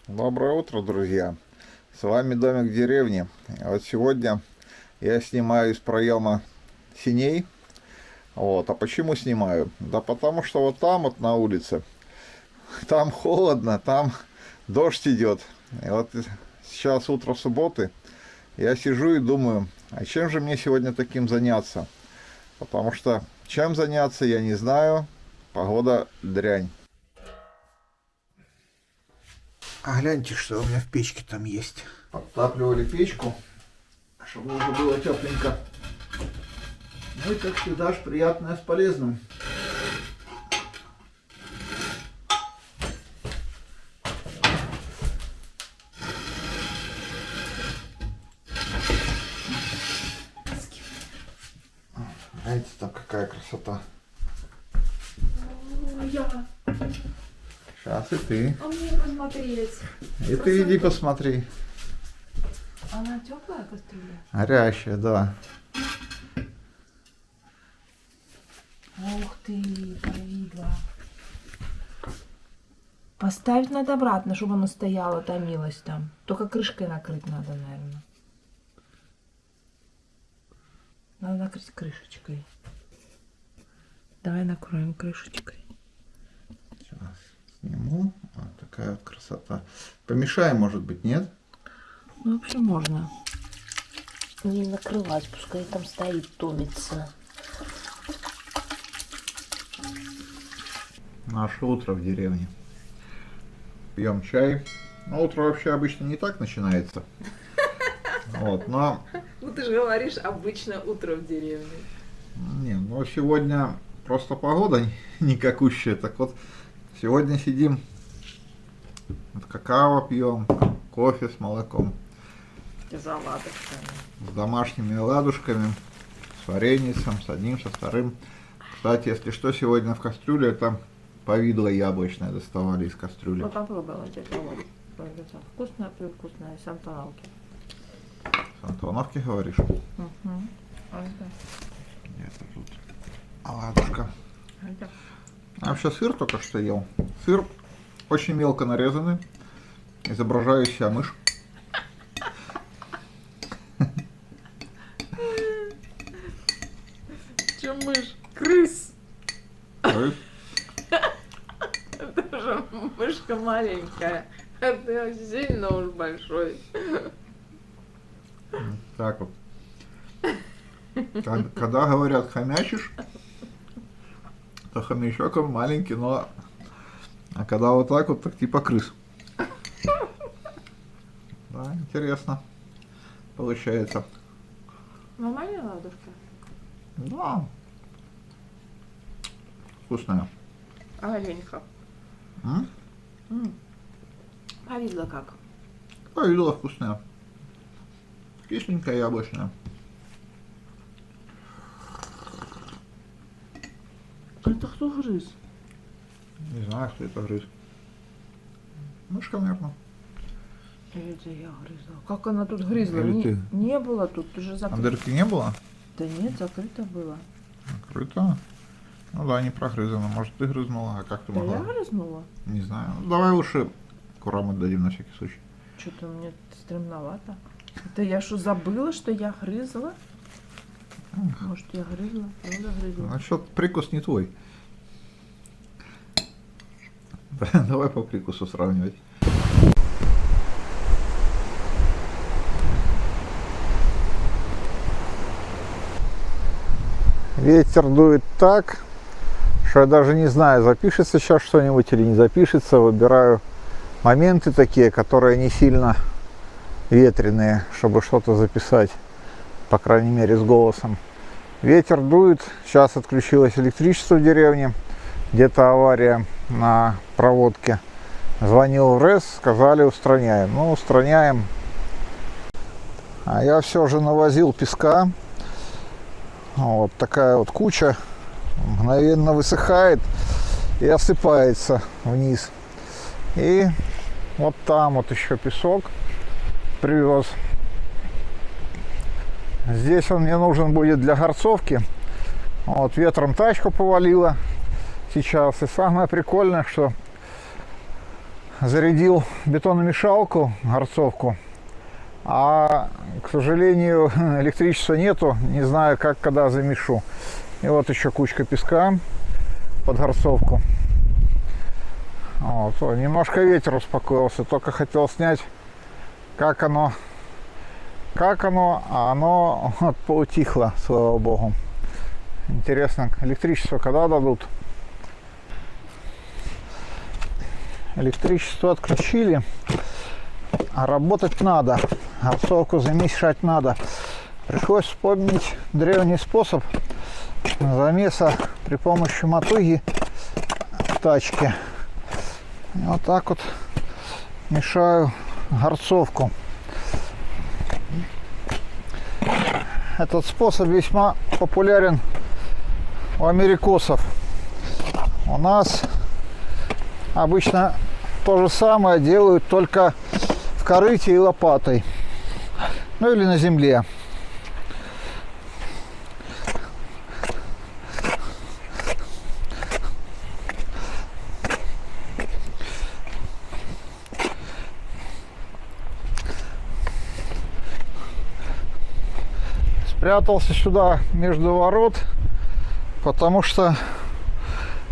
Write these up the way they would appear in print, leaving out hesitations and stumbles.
Доброе утро, друзья! С вами Домик в деревне. Вот сегодня я снимаю из проема сеней. А почему снимаю? Да потому что вот там вот на улице, там холодно, там дождь идет. И вот сейчас утро субботы, я сижу и думаю, а чем же мне сегодня таким заняться? Потому что чем заняться, я не знаю. Погода дрянь. А гляньте, что у меня в печке там есть. Подтапливали печку, чтобы уже было тепленько. Ну и как всегда ж приятное с полезным. Знаете, там какая красота. Я. Сейчас и ты. А мне посмотреть. И ты иди посмотри. Она теплая кастрюля? Горящая, да. Ух ты, повидла. Поставить надо обратно, чтобы оно стояло, томилось там. Только крышкой накрыть надо, наверное. Надо накрыть крышечкой. Давай накроем крышечкой. Сейчас сниму. Вот такая вот красота. Помешаем, может быть, нет? Ну, вообще можно. Не накрывать, пускай там стоит, томится. Наше утро в деревне. Пьем чай. Ну, утро вообще обычно не так начинается. Вот, но... Ну, ты же говоришь, обычно утро в деревне. Не, ну сегодня просто погода никакущая. Так вот, сегодня сидим, вот какао пьем, кофе с молоком, За ладошками. с домашними ладушками, с вареницем, с одним, со вторым. Кстати, если что, сегодня в кастрюле это повидло яблочное доставали из кастрюли. Ну, попробуем дядя Володя. Вкусная, привкусная, с Антоновки. С Антоновки говоришь? Угу. Это тут оладушка. Я вообще сыр только что ел. Сыр очень мелко нарезанный. Изображаю из себя мышь. Че мышь? Крыс! Крыс. Это же мышка маленькая. А ты сильно уж большой. Так вот. Когда говорят хомячишь, то хомячок он маленький, но... А когда вот так вот, так типа крыс. Да, интересно. Получается. Нормальная ладушка? Да. Вкусная. А оленька? М? А видела как? Повидло вкусная. Кисленькая, яблочная. Это кто грыз? Не знаю, кто это грыз. Мышка, наверное. Или это я грызла? Как она тут грызла? Или ты? Не было тут, уже А закрыто. дырки не было? Да нет, закрыто было. Закрыто? Ну да, не прогрызано. Может, ты грызнула, а как ты Да могла? я грызнула? Не знаю. Ну, давай лучше курам отдадим на всякий случай. Что-то мне стремновато. Это я что, забыла, что я грызла? Может, я грызла? Правда грызла? Насчет прикус не твой. Давай по прикусу сравнивать. Ветер дует так, что я даже не знаю, запишется сейчас что-нибудь или не запишется. Выбираю моменты такие, которые не сильно ветреные, чтобы что-то записать, по крайней мере, с голосом. Ветер дует, сейчас отключилось электричество в деревне, где-то авария на проводке. Звонил в РЭС, сказали устраняем. Ну, устраняем. А я все же навозил песка. Вот такая вот куча мгновенно высыхает и осыпается вниз. И вот там вот еще песок привез. Здесь он мне нужен будет для горцовки. Вот, ветром тачку повалило сейчас. И самое прикольное, что зарядил бетономешалку, горцовку, а, к сожалению, электричества нету, не знаю, как, когда замешу. И вот еще кучка песка под горцовку. Вот, немножко ветер успокоился, только хотел снять, как оно, а оно вот, поутихло, слава богу. Интересно, электричество когда дадут? Электричество отключили, а работать надо, горцовку замешать надо. Пришлось вспомнить древний способ замеса при помощи мотыги в тачке. И вот так вот мешаю горцовку. Этот способ весьма популярен у америкосов. У нас обычно то же самое делают, только в корыте и лопатой. Ну или на земле. Спрятался сюда между ворот, потому что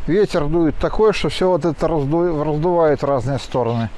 ветер дует такой, что все вот это раздувает в разные стороны.